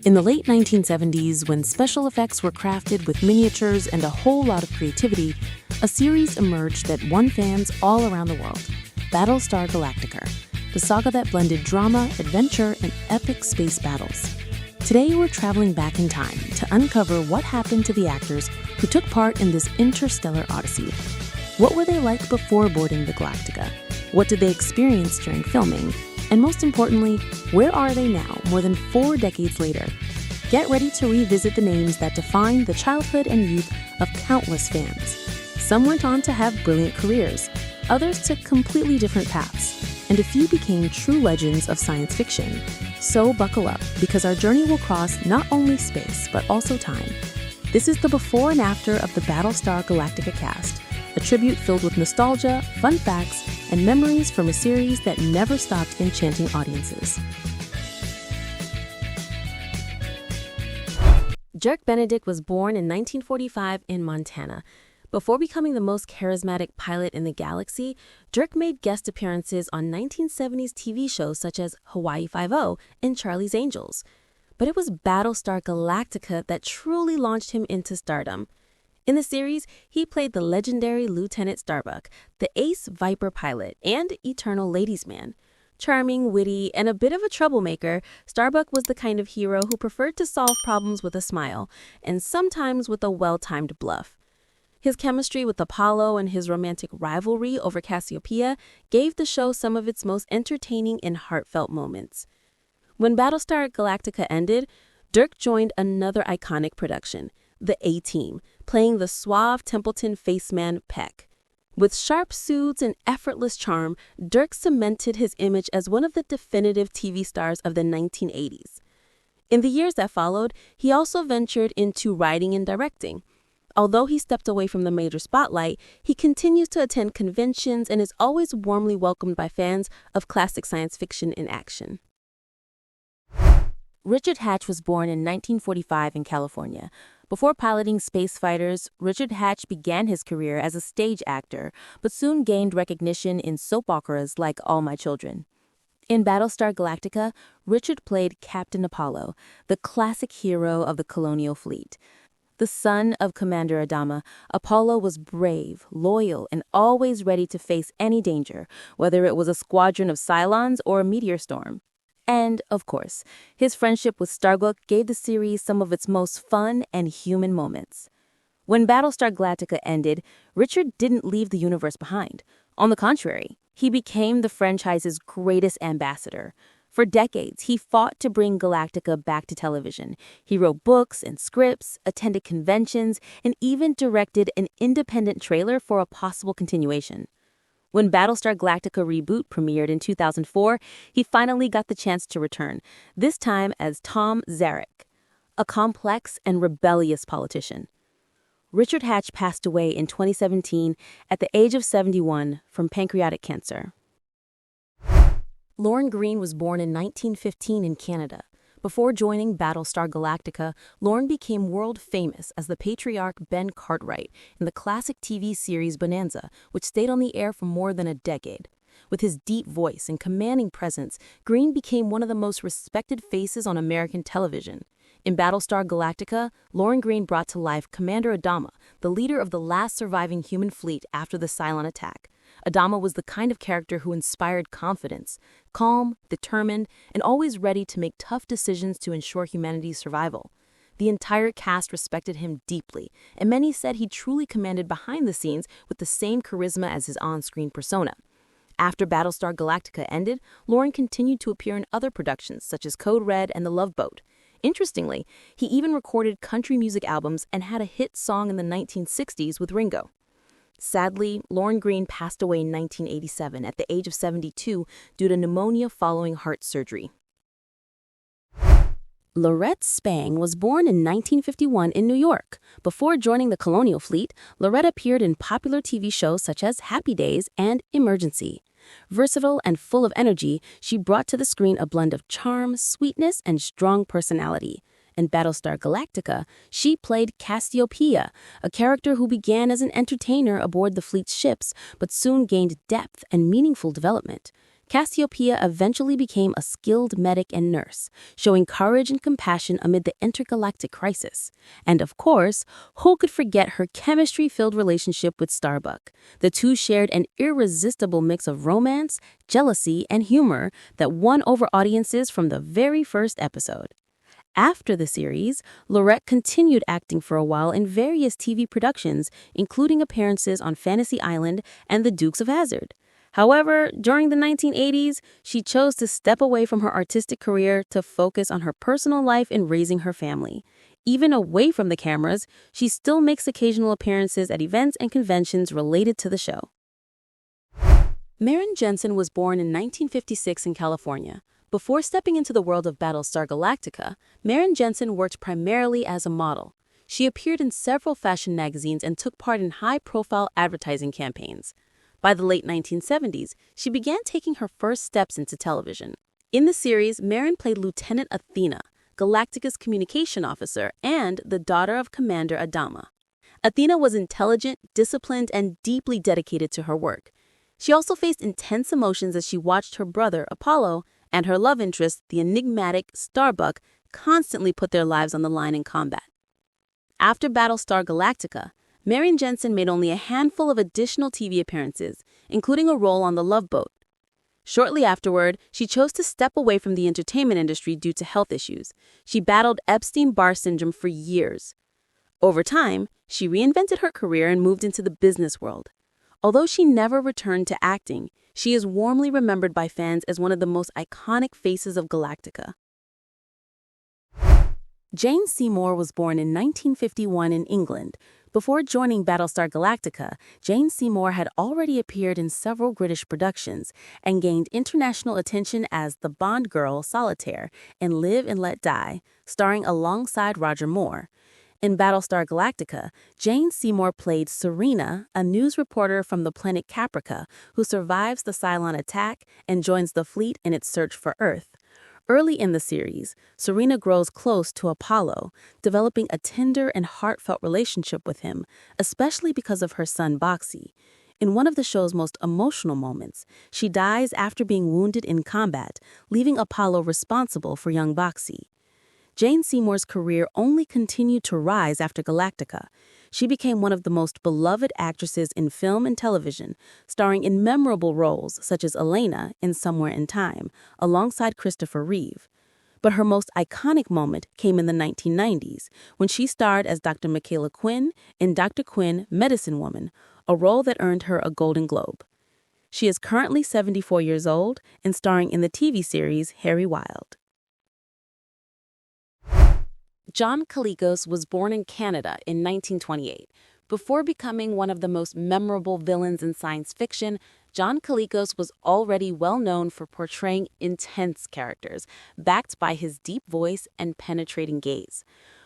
In the late 1970s, when special effects were crafted with miniatures and a whole lot of creativity, a series emerged that won fans all around the world, Battlestar Galactica, the saga that blended drama, adventure, and epic space battles. Today, we're traveling back in time to uncover what happened to the actors who took part in this interstellar odyssey. What were they like before boarding the Galactica? What did they experience during filming? And most importantly, where are they now, more than 4 decades later? Get ready to revisit the names that defined the childhood and youth of countless fans. Some went on to have brilliant careers, others took completely different paths, and a few became true legends of science fiction. So buckle up, because our journey will cross not only space, but also time. This is the before and after of the Battlestar Galactica cast, a tribute filled with nostalgia, fun facts, and memories from a series that never stopped enchanting audiences. Dirk Benedict was born in 1945 in Montana. Before becoming the most charismatic pilot in the galaxy, Dirk made guest appearances on 1970s TV shows such as Hawaii Five-0 and Charlie's Angels. But it was Battlestar Galactica that truly launched him into stardom. In the series, he played the legendary Lieutenant Starbuck, the ace Viper pilot, and eternal ladies' man. Charming, witty, and a bit of a troublemaker, Starbuck was the kind of hero who preferred to solve problems with a smile, and sometimes with a well-timed bluff. His chemistry with Apollo and his romantic rivalry over Cassiopeia gave the show some of its most entertaining and heartfelt moments. When Battlestar Galactica ended, Dirk joined another iconic production, The A-Team, playing the suave Templeton faceman Peck. With sharp suits and effortless charm, Dirk cemented his image as one of the definitive TV stars of the 1980s. In the years that followed, he also ventured into writing and directing. Although he stepped away from the major spotlight, he continues to attend conventions and is always warmly welcomed by fans of classic science fiction in action. Richard Hatch was born in 1945 in California. Before piloting space fighters, Richard Hatch began his career as a stage actor, but soon gained recognition in soap operas like All My Children. In Battlestar Galactica, Richard played Captain Apollo, the classic hero of the colonial fleet. The son of Commander Adama, Apollo was brave, loyal, and always ready to face any danger, whether it was a squadron of Cylons or a meteor storm. And, of course, his friendship with Starbuck gave the series some of its most fun and human moments. When Battlestar Galactica ended, Richard didn't leave the universe behind. On the contrary, he became the franchise's greatest ambassador. For decades, he fought to bring Galactica back to television. He wrote books and scripts, attended conventions, and even directed an independent trailer for a possible continuation. When Battlestar Galactica Reboot premiered in 2004, he finally got the chance to return, this time as Tom Zarek, a complex and rebellious politician. Richard Hatch passed away in 2017 at the age of 71 from pancreatic cancer. Lorne Greene was born in 1915 in Canada. Before joining Battlestar Galactica, Lorne became world famous as the patriarch Ben Cartwright in the classic TV series Bonanza, which stayed on the air for more than a decade. With his deep voice and commanding presence, Greene became one of the most respected faces on American television. In Battlestar Galactica, Lorne Greene brought to life Commander Adama, the leader of the last surviving human fleet after the Cylon attack. Adama was the kind of character who inspired confidence, calm, determined, and always ready to make tough decisions to ensure humanity's survival. The entire cast respected him deeply, and many said he truly commanded behind the scenes with the same charisma as his on-screen persona. After Battlestar Galactica ended, Lorne continued to appear in other productions such as Code Red and The Love Boat. Interestingly, he even recorded country music albums and had a hit song in the 1960s with Ringo. Sadly, Lorne Greene passed away in 1987 at the age of 72 due to pneumonia following heart surgery. Laurette Spang was born in 1951 in New York. Before joining the Colonial Fleet, Laurette appeared in popular TV shows such as Happy Days and Emergency. Versatile and full of energy, she brought to the screen a blend of charm, sweetness, and strong personality. In Battlestar Galactica, she played Cassiopeia, a character who began as an entertainer aboard the fleet's ships, but soon gained depth and meaningful development. Cassiopeia eventually became a skilled medic and nurse, showing courage and compassion amid the intergalactic crisis. And of course, who could forget her chemistry-filled relationship with Starbuck? The two shared an irresistible mix of romance, jealousy, and humor that won over audiences from the very first episode. After the series, Laurette continued acting for a while in various TV productions, including appearances on Fantasy Island and The Dukes of Hazzard. However, during the 1980s, she chose to step away from her artistic career to focus on her personal life and raising her family. Even away from the cameras, she still makes occasional appearances at events and conventions related to the show. Maren Jensen was born in 1956 in California. Before stepping into the world of Battlestar Galactica, Maren Jensen worked primarily as a model. She appeared in several fashion magazines and took part in high-profile advertising campaigns. By the late 1970s, she began taking her first steps into television. In the series, Maren played Lieutenant Athena, Galactica's communication officer and the daughter of Commander Adama. Athena was intelligent, disciplined, and deeply dedicated to her work. She also faced intense emotions as she watched her brother, Apollo, and her love interest, the enigmatic Starbuck, constantly put their lives on the line in combat. After Battlestar Galactica, Maren Jensen made only a handful of additional TV appearances, including a role on The Love Boat. Shortly afterward, she chose to step away from the entertainment industry due to health issues. She battled Epstein-Barr syndrome for years. Over time, she reinvented her career and moved into the business world. Although she never returned to acting, she is warmly remembered by fans as one of the most iconic faces of Galactica. Jane Seymour was born in 1951 in England. Before joining Battlestar Galactica, Jane Seymour had already appeared in several British productions and gained international attention as the Bond girl Solitaire in Live and Let Die, starring alongside Roger Moore. In Battlestar Galactica, Jane Seymour played Serena, a news reporter from the planet Caprica who survives the Cylon attack and joins the fleet in its search for Earth. Early in the series, Serena grows close to Apollo, developing a tender and heartfelt relationship with him, especially because of her son Boxy. In one of the show's most emotional moments, she dies after being wounded in combat, leaving Apollo responsible for young Boxy. Jane Seymour's career only continued to rise after Galactica. She became one of the most beloved actresses in film and television, starring in memorable roles such as Elena in Somewhere in Time, alongside Christopher Reeve. But her most iconic moment came in the 1990s, when she starred as Dr. Michaela Quinn in Dr. Quinn, Medicine Woman, a role that earned her a Golden Globe. She is currently 74 years old and starring in the TV series Harry Wild. John Colicos was born in Canada in 1928. Before becoming one of the most memorable villains in science fiction, John Colicos was already well known for portraying intense characters, backed by his deep voice and penetrating gaze.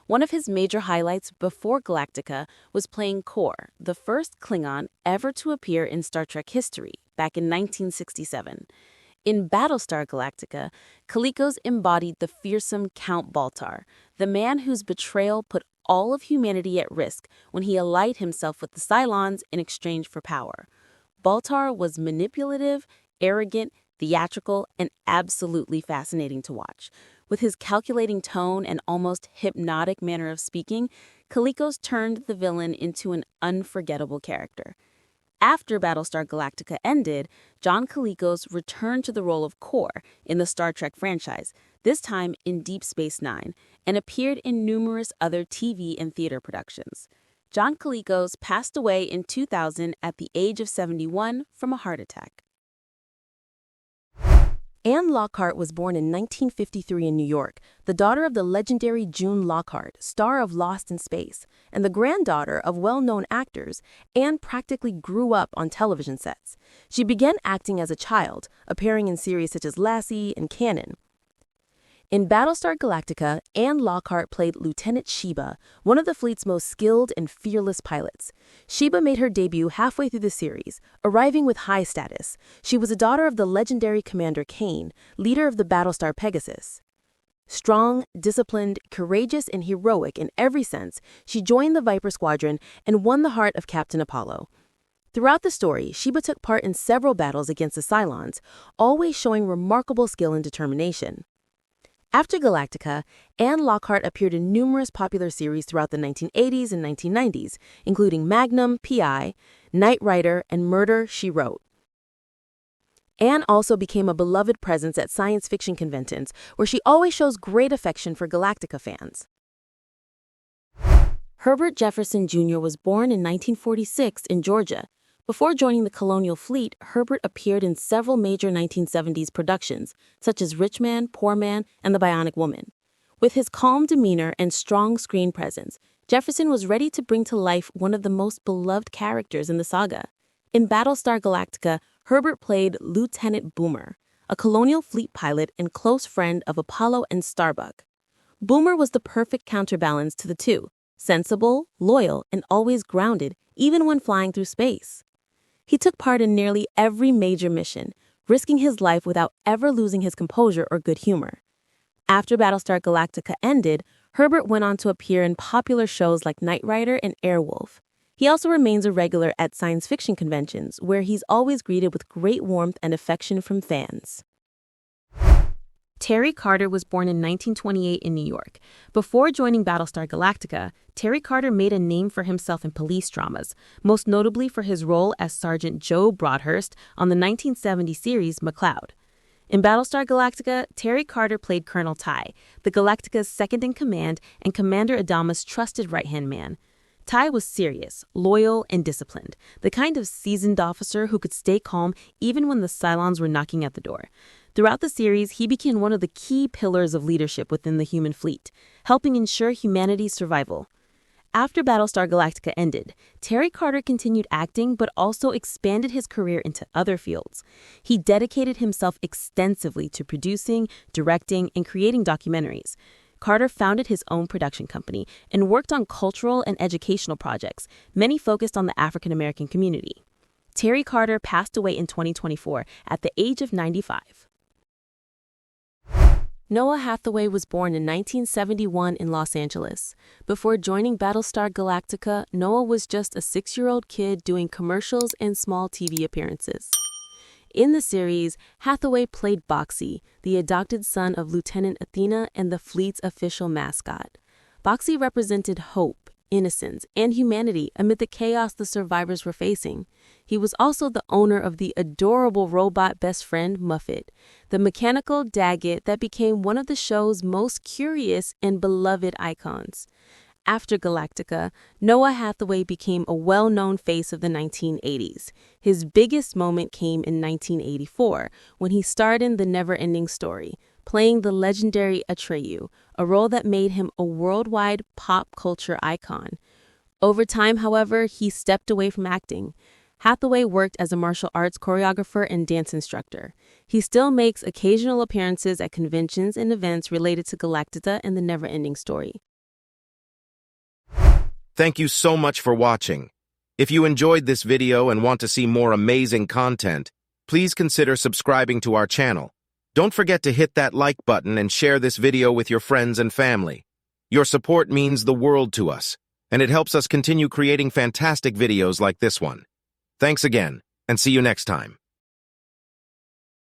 One of his major highlights before Galactica was playing Kor, the first Klingon ever to appear in Star Trek history, back in 1967. In Battlestar Galactica, Colicos embodied the fearsome Count Baltar, the man whose betrayal put all of humanity at risk when he allied himself with the Cylons in exchange for power. Baltar was manipulative, arrogant, theatrical, and absolutely fascinating to watch. With his calculating tone and almost hypnotic manner of speaking, Colicos turned the villain into an unforgettable character. After Battlestar Galactica ended, John Colicos returned to the role of Kor in the Star Trek franchise, this time in Deep Space Nine, and appeared in numerous other TV and theater productions. John Colicos passed away in 2000 at the age of 71 from a heart attack. Anne Lockhart was born in 1953 in New York, the daughter of the legendary June Lockhart, star of Lost in Space, and the granddaughter of well-known actors. Anne practically grew up on television sets. She began acting as a child, appearing in series such as Lassie and Cannon. In Battlestar Galactica, Anne Lockhart played Lieutenant Sheba, one of the fleet's most skilled and fearless pilots. Sheba made her debut halfway through the series, arriving with high status. She was a daughter of the legendary Commander Kane, leader of the Battlestar Pegasus. Strong, disciplined, courageous, and heroic in every sense, she joined the Viper Squadron and won the heart of Captain Apollo. Throughout the story, Sheba took part in several battles against the Cylons, always showing remarkable skill and determination. After Galactica, Anne Lockhart appeared in numerous popular series throughout the 1980s and 1990s, including Magnum, P.I., Knight Rider, and Murder, She Wrote. Anne also became a beloved presence at science fiction conventions, where she always shows great affection for Galactica fans. Herbert Jefferson Jr. was born in 1946 in Georgia. Before joining the colonial fleet, Herbert appeared in several major 1970s productions, such as Rich Man, Poor Man, and The Bionic Woman. With his calm demeanor and strong screen presence, Jefferson was ready to bring to life one of the most beloved characters in the saga. In Battlestar Galactica, Herbert played Lieutenant Boomer, a colonial fleet pilot and close friend of Apollo and Starbuck. Boomer was the perfect counterbalance to the two, sensible, loyal, and always grounded, even when flying through space. He took part in nearly every major mission, risking his life without ever losing his composure or good humor. After Battlestar Galactica ended, Herbert went on to appear in popular shows like Knight Rider and Airwolf. He also remains a regular at science fiction conventions, where he's always greeted with great warmth and affection from fans. Terry Carter was born in 1928 in New York. Before joining Battlestar Galactica, Terry Carter made a name for himself in police dramas, most notably for his role as Sergeant Joe Broadhurst on the 1970 series McCloud. In Battlestar Galactica, Terry Carter played Colonel Ty, the Galactica's second-in-command and Commander Adama's trusted right-hand man. Ty was serious, loyal, and disciplined, the kind of seasoned officer who could stay calm even when the Cylons were knocking at the door. Throughout the series, he became one of the key pillars of leadership within the human fleet, helping ensure humanity's survival. After Battlestar Galactica ended, Terry Carter continued acting but also expanded his career into other fields. He dedicated himself extensively to producing, directing, and creating documentaries. Carter founded his own production company and worked on cultural and educational projects, many focused on the African American community. Terry Carter passed away in 2024 at the age of 95. Noah Hathaway was born in 1971 in Los Angeles. Before joining Battlestar Galactica, Noah was just a 6-year-old kid doing commercials and small TV appearances. In the series, Hathaway played Boxy, the adopted son of Lieutenant Athena and the fleet's official mascot. Boxy represented hope, innocence, and humanity amid the chaos the survivors were facing. He was also the owner of the adorable robot best friend Muffet, the mechanical Daggett that became one of the show's most curious and beloved icons. After Galactica, Noah Hathaway became a well-known face of the 1980s. His biggest moment came in 1984, when he starred in The Never-Ending Story, playing the legendary Atreyu, a role that made him a worldwide pop culture icon. Over time, however, he stepped away from acting. Hathaway worked as a martial arts choreographer and dance instructor. He still makes occasional appearances at conventions and events related to Galactica and The Never-Ending Story. Thank you so much for watching. If you enjoyed this video and want to see more amazing content, please consider subscribing to our channel. Don't forget to hit that like button and share this video with your friends and family. Your support means the world to us, and it helps us continue creating fantastic videos like this one. Thanks again, and see you next time.